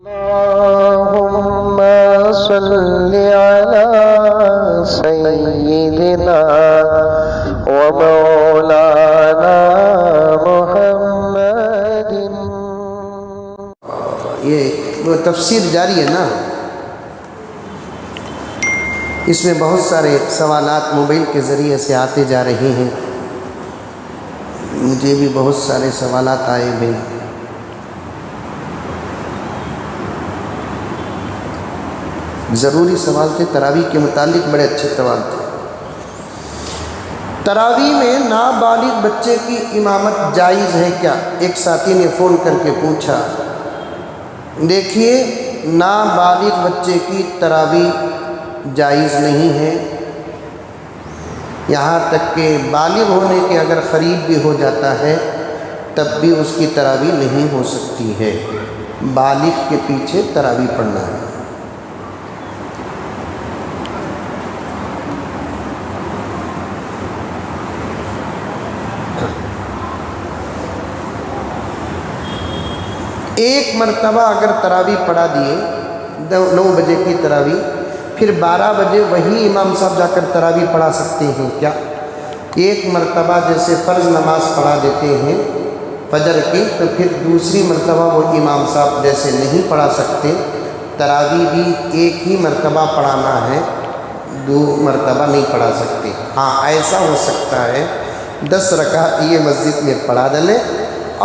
اللهم صل على سيدنا ومولانا محمد. یہ تفسیر جاری ہے نا، اس میں بہت سارے سوالات موبائل کے ذریعے سے آتے جا رہے ہیں. مجھے بھی بہت سارے سوالات آئے بھائی. ضروری سوال تھے، تراویح کے متعلق بڑے اچھے سوال تھے. تراویح میں نابالغ بچے کی امامت جائز ہے کیا؟ ایک ساتھی نے فون کر کے پوچھا. دیکھیے، نابالغ بچے کی تراویح جائز نہیں ہے، یہاں تک کہ بالغ ہونے کے اگر قریب بھی ہو جاتا ہے تب بھی اس کی تراویح نہیں ہو سکتی ہے. بالغ کے پیچھے تراویح پڑھنا ہے. ایک مرتبہ اگر تراویح پڑھا دیے 9 بجے کی تراویح، پھر 12 بجے وہی امام صاحب جا کر تراویح پڑھا سکتے ہیں کیا؟ ایک مرتبہ جیسے فرض نماز پڑھا دیتے ہیں فجر کی، تو پھر دوسری مرتبہ وہ امام صاحب جیسے نہیں پڑھا سکتے. تراویح بھی ایک ہی مرتبہ پڑھانا ہے، 2 مرتبہ نہیں پڑھا سکتے. ہاں، ایسا ہو سکتا ہے 10 رکعت یہ مسجد میں پڑھا ڈلے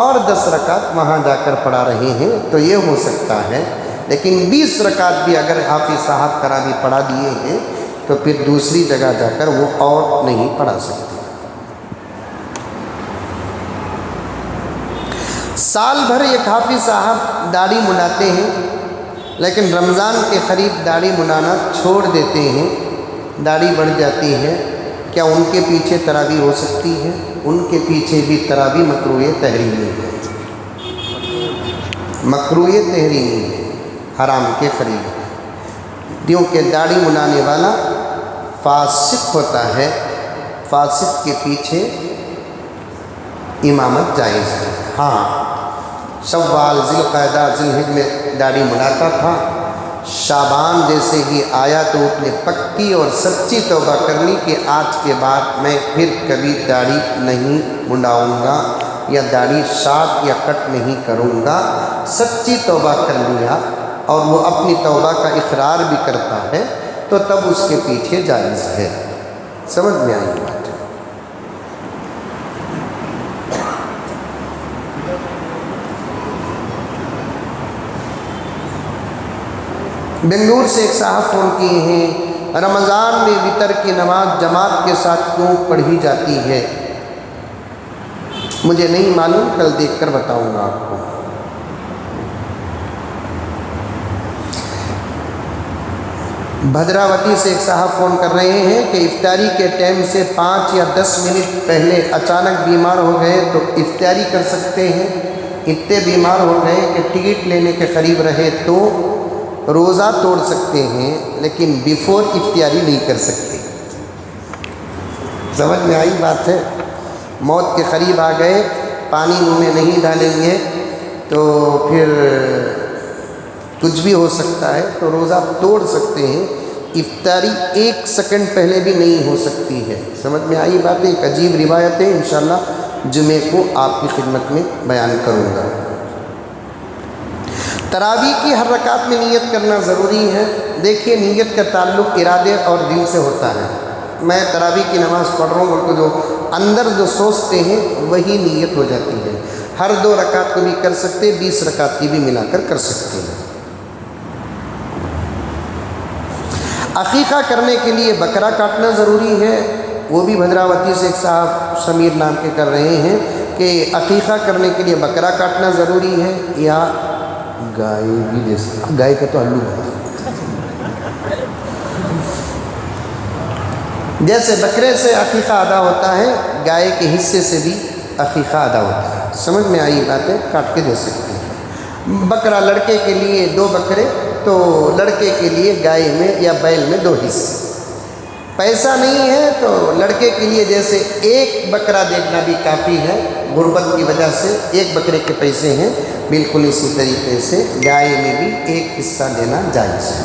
اور 10 رکعت وہاں جا کر پڑھا رہے ہیں تو یہ ہو سکتا ہے. لیکن 20 رکعت بھی اگر حافظ صاحب تراویح پڑھا دیے ہیں تو پھر دوسری جگہ جا کر وہ اور نہیں پڑھا سکتے. سال بھر ایک حافظ صاحب داڑھی مناتے ہیں لیکن رمضان کے قریب داڑھی منانا چھوڑ دیتے ہیں، داڑھی بڑھ جاتی ہے، کیا ان کے پیچھے تراویح ہو سکتی ہے؟ ان کے پیچھے بھی تراویح مکروہ تحریمی ہے. مکروہ تحریمی ہے، حرام کے قریب ہے، کیونکہ داڑھی منانے والا فاسق ہوتا ہے. فاسق کے پیچھے امامت جائز ہے. ہاں، شوال، ذی القعدہ، ذی الحج میں داڑھی مناتا تھا. شعبان جیسے ہی آیا تو اس نے پکی اور سچی توبہ کر لی کہ آج کے بعد میں پھر کبھی داڑھی نہیں منڈاؤں گا یا داڑھی شارٹ یا کٹ نہیں کروں گا. سچی توبہ کر لیا اور وہ اپنی توبہ کا اقرار بھی کرتا ہے تو تب اس کے پیچھے جائز ہے. سمجھ میں آئی بات؟ بنگلور سے ایک صاحب فون کیے ہیں، رمضان میں وتر کی نماز جماعت کے ساتھ کیوں پڑھی جاتی ہے؟ مجھے نہیں معلوم، کل دیکھ کر بتاؤں گا آپ کو. بھدراوتی سے ایک صاحب فون کر رہے ہیں کہ افطاری کے ٹائم سے 5 یا 10 منٹ پہلے اچانک بیمار ہو گئے تو افطاری کر سکتے ہیں؟ اتنے بیمار ہو گئے کہ ٹکٹ لینے کے قریب رہے تو روزہ توڑ سکتے ہیں لیکن بیفور افطاری نہیں کر سکتے. سمجھ میں آئی بات ہے؟ موت کے قریب آ گئے، پانی منہ میں نہیں ڈالیں گے تو پھر کچھ بھی ہو سکتا ہے، تو روزہ توڑ سکتے ہیں. افطاری 1 سیکنڈ پہلے بھی نہیں ہو سکتی ہے. سمجھ میں آئی بات ہے؟ ایک عجیب روایت ہے، انشاءاللہ جمعے کو آپ کی خدمت میں بیان کروں گا. تراویح کی ہر رکعت میں نیت کرنا ضروری ہے. دیکھیے، نیت کا تعلق ارادے اور دل سے ہوتا ہے. میں تراویح کی نماز پڑھ رہا ہوں بول کے جو اندر جو سوچتے ہیں وہی نیت ہو جاتی ہے. ہر 2 رکعت کو بھی کر سکتے، 20 رکعت کی بھی ملا کر سکتے ہیں. عقیقہ کرنے کے لیے بکرا کاٹنا ضروری ہے. وہ بھی بھدراوتی سے ایک صاحب سمیر نام کے کر رہے ہیں کہ عقیقہ کرنے کے لیے بکرا کاٹنا ضروری ہے یا گائے بھی. جیسے گائے کا تو الو بنتا ہے، جیسے بکرے سے عقیقہ ادا ہوتا ہے گائے کے حصے سے بھی عقیقہ ادا ہوتا ہے. سمجھ میں آئی باتیں؟ کاٹ کے دے سکتے ہیں. بکرا لڑکے کے لیے 2 بکرے تو لڑکے کے لیے گائے میں یا بیل میں 2 حصے. پیسہ نہیں ہے تو لڑکے کے لیے جیسے 1 بکرا دیکھنا بھی کافی ہے، غربت کی وجہ سے 1 بکرے کے پیسے ہیں. بالکل اسی طریقے سے گائے میں بھی ایک حصہ دینا جائز ہے۔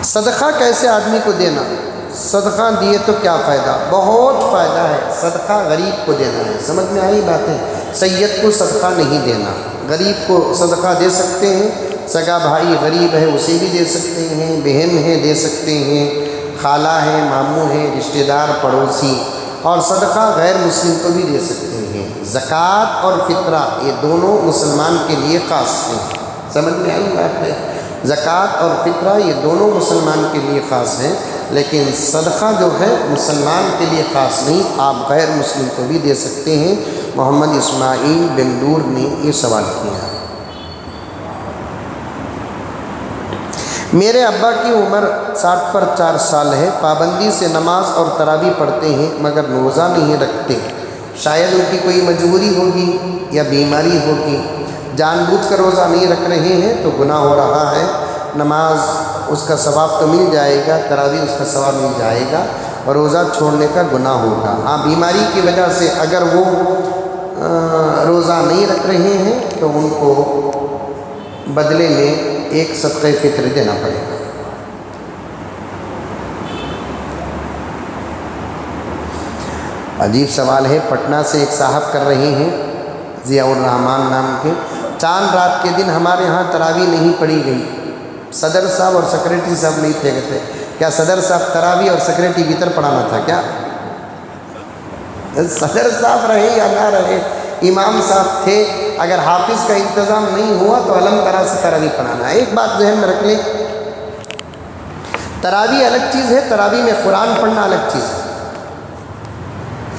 صدقہ کیسے آدمی کو دینا؟ صدقہ دیے تو کیا فائدہ؟ بہت فائدہ ہے۔ صدقہ غریب کو دینا ہے، سمجھ میں آئی باتیں؟ سید کو صدقہ نہیں دینا، غریب کو صدقہ دے سکتے ہیں، سگا بھائی غریب ہے اسے بھی دے سکتے ہیں، بہن ہے دے سکتے ہیں، خالہ ہے، ماموں ہے، رشتہ دار، پڑوسی، اور صدقہ غیر مسلم کو بھی دے سکتے ہیں۔ زکوٰۃ اور فطرہ یہ دونوں مسلمان کے لیے خاص ہیں، سمجھ میں آئی بات ہے؟ زکوٰۃ اور فطرہ یہ دونوں مسلمان کے لیے خاص ہیں، لیکن صدقہ جو ہے مسلمان کے لیے خاص نہیں، آپ غیر مسلم کو بھی دے سکتے ہیں۔ محمد اسماعیل بنڈور نے یہ سوال کیا۔ میرے ابا کی عمر 60 پر 4 سال ہے، پابندی سے نماز اور تراویح پڑھتے ہیں مگر روزہ نہیں رکھتے، شاید ان کی کوئی مجبوری ہوگی یا بیماری ہوگی، جان بوجھ کر روزہ نہیں رکھ رہے ہیں تو گناہ ہو رہا ہے، نماز اس کا ثواب تو مل جائے گا، تراویح اس کا ثواب مل جائے گا، اور روزہ چھوڑنے کا گناہ ہوگا۔ ہاں بیماری کی وجہ سے اگر وہ روزہ نہیں رکھ رہے ہیں تو ان کو بدلے میں ایک صدقہ فطر دینا پڑے گا۔ عجیب سوال ہے، پٹنہ سے ایک صاحب کر رہے ہیں، ضیاء الرحمان نام کے، چاند رات کے دن ہمارے ہاں تراویح نہیں پڑھی گئی، صدر صاحب اور سیکریٹری صاحب نہیں تھے، کہتے کیا صدر صاحب تراویح اور سیکریٹری وطر پڑھانا تھا کیا؟ صدر صاحب رہے یا نہ رہے، امام صاحب تھے، اگر حافظ کا انتظام نہیں ہوا تو علم طرح سے تراویح پڑھانا ہے۔ ایک بات ذہن میں رکھ لیں، تراویح الگ چیز ہے، تراویح میں قرآن پڑھنا الگ چیز ہے۔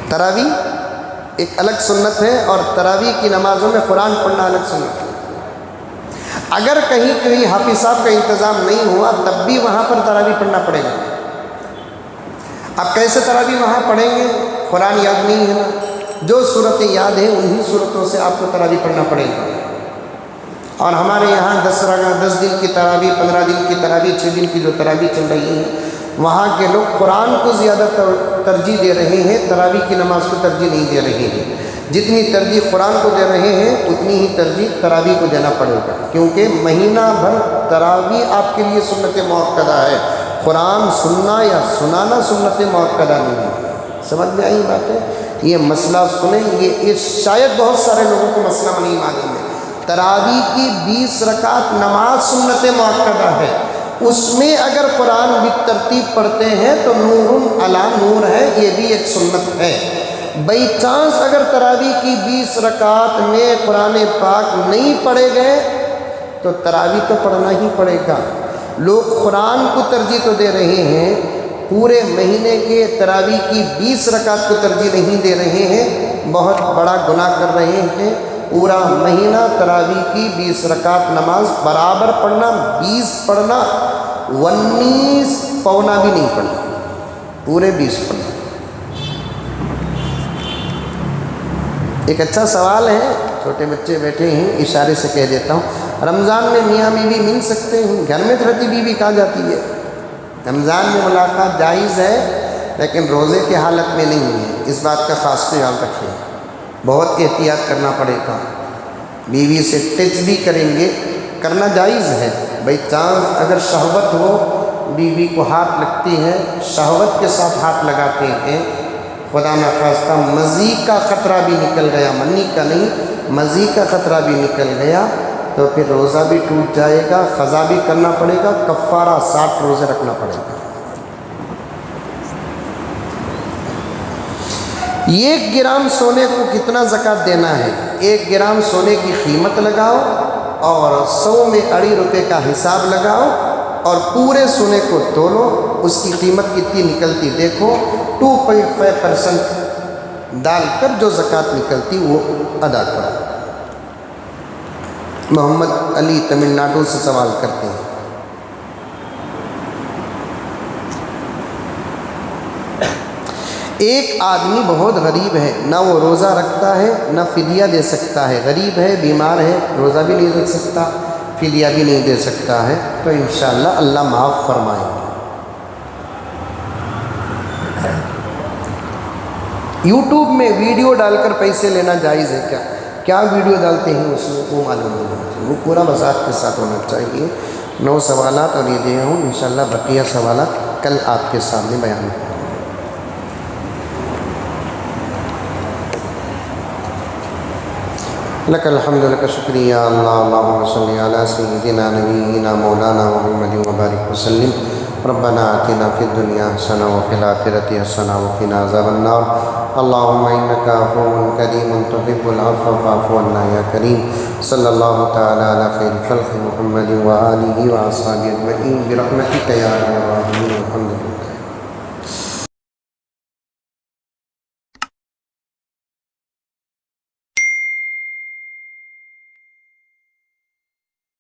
تراویح ایک الگ سنت ہے اور تراویح کی نمازوں میں قرآن پڑھنا الگ سنت ہے۔ اگر کہیں حافظ صاحب کا انتظام نہیں ہوا تب بھی وہاں پر تراویح پڑھنا پڑے گا۔ اب کیسے تراویح وہاں پڑھیں گے؟ قرآن یاد نہیں ہے نا، جو صورتیں یاد ہیں انہی صورتوں سے آپ کو تراویح پڑھنا پڑے گا۔ اور ہمارے یہاں 10 دن کی تراویح، 15 دن کی تراویح، 6 دن کی جو تراویح چل رہی ہیں، وہاں کے لوگ قرآن کو زیادہ ترجیح دے رہے ہیں، تراویح کی نماز کو ترجیح نہیں دے رہے ہیں۔ جتنی ترجیح قرآن کو دے رہے ہیں اتنی ہی ترجیح تراویح کو دینا پڑے گا، کیونکہ مہینہ بھر تراویح آپ کے لیے سنت موقدہ ہے، قرآن سننا یا سنانا سنت موقدہ نہیں ہے۔ سمجھ میں آئی بات ہے؟ یہ مسئلہ سنیں، یہ شاید بہت سارے لوگوں کو مسئلہ نہیں معلوم ہے۔ تراویح کی 20 رکعت نماز سنت موقدہ ہے، اس میں اگر قرآن بالترتیب پڑھتے ہیں تو نور علی نور ہے، یہ بھی ایک سنت ہے۔ بائی چانس اگر تراویح کی 20 رکعت میں قرآن پاک نہیں پڑھے گئے تو تراویح تو پڑھنا ہی پڑے گا۔ لوگ قرآن کو ترجیح تو دے رہے ہیں، پورے مہینے کے تراویح کی 20 رکعت کو ترجیح نہیں دے رہے ہیں، بہت بڑا گناہ کر رہے ہیں۔ پورا مہینہ تراویح کی 20 رکعت نماز برابر پڑھنا، 20 پڑھنا، 19 پونا بھی نہیں پڑھنا، پورے 20 پڑھنا۔ ایک اچھا سوال ہے، چھوٹے بچے بیٹھے ہیں، اشارے سے کہہ دیتا ہوں، رمضان میں میاں بیوی مل سکتے ہیں؟ گھر میں رہتی بیوی کہاں جاتی ہے؟ رمضان میں ملاقات جائز ہے لیکن روزے کی حالت میں نہیں ہے، اس بات کا خاص خیال رکھیں، بہت احتیاط کرنا پڑے گا۔ بیوی سے ٹچ بھی کریں گے، کرنا جائز ہے، بھائی چانس اگر شہوت ہو، بیوی کو ہاتھ لگتی ہے، شہوت کے ساتھ ہاتھ لگاتے ہیں، خدا نخواستہ مزی کا خطرہ بھی نکل گیا، منی کا نہیں، مزی کا خطرہ بھی نکل گیا تو پھر روزہ بھی ٹوٹ جائے گا، قضا بھی کرنا پڑے گا، کفارہ 60 روزے رکھنا پڑے گا۔ 1 گرام سونے کو کتنا زکوٰۃ دینا ہے؟ 1 گرام سونے کی قیمت لگاؤ اور 100 میں 2.5 روپے کا حساب لگاؤ اور پورے سونے کو تولو، اس کی قیمت کتنی نکلتی دیکھو، 2.5% ڈال کر جو زکوٰۃ نکلتی وہ ادا کرو۔ محمد علی تمل ناڈو سے سوال کرتے ہیں، ایک آدمی بہت غریب ہے، نہ وہ روزہ رکھتا ہے نہ فدیہ دے سکتا ہے، غریب ہے، بیمار ہے، روزہ بھی نہیں رکھ سکتا، فدیہ بھی نہیں دے سکتا ہے، تو انشاءاللہ اللہ معاف فرمائیں گے۔ یوٹیوب میں ویڈیو ڈال کر پیسے لینا جائز ہے کیا؟ کیا ویڈیو ڈالتے ہیں اس میں وہ معلوم نہیں ہوتی، وہ پورا وضاحت کے ساتھ ہونا چاہیے۔ 9 سوالات اور یہ دے ہوں، انشاءاللہ بقیہ سوالات کل آپ کے سامنے بیان ہوں۔ لک الحمد لک شکریہ اللہ، اللہم صلی علی سیدنا نبینا مولانا محمد وبارک وسلم۔ ربنا آتنا فی الدنیا حسنہ وفی الآخرۃ حسنہ وقنا عذاب النار۔ اللہم انک عفو کریم تحب العفو فاعف عنا یا کریم۔ صلی اللہ تعالی علی خیر خلق محمد وآلہ وأصحابہ اجمعین برحمتک یا ارحم الراحمین۔ الحمد للہ۔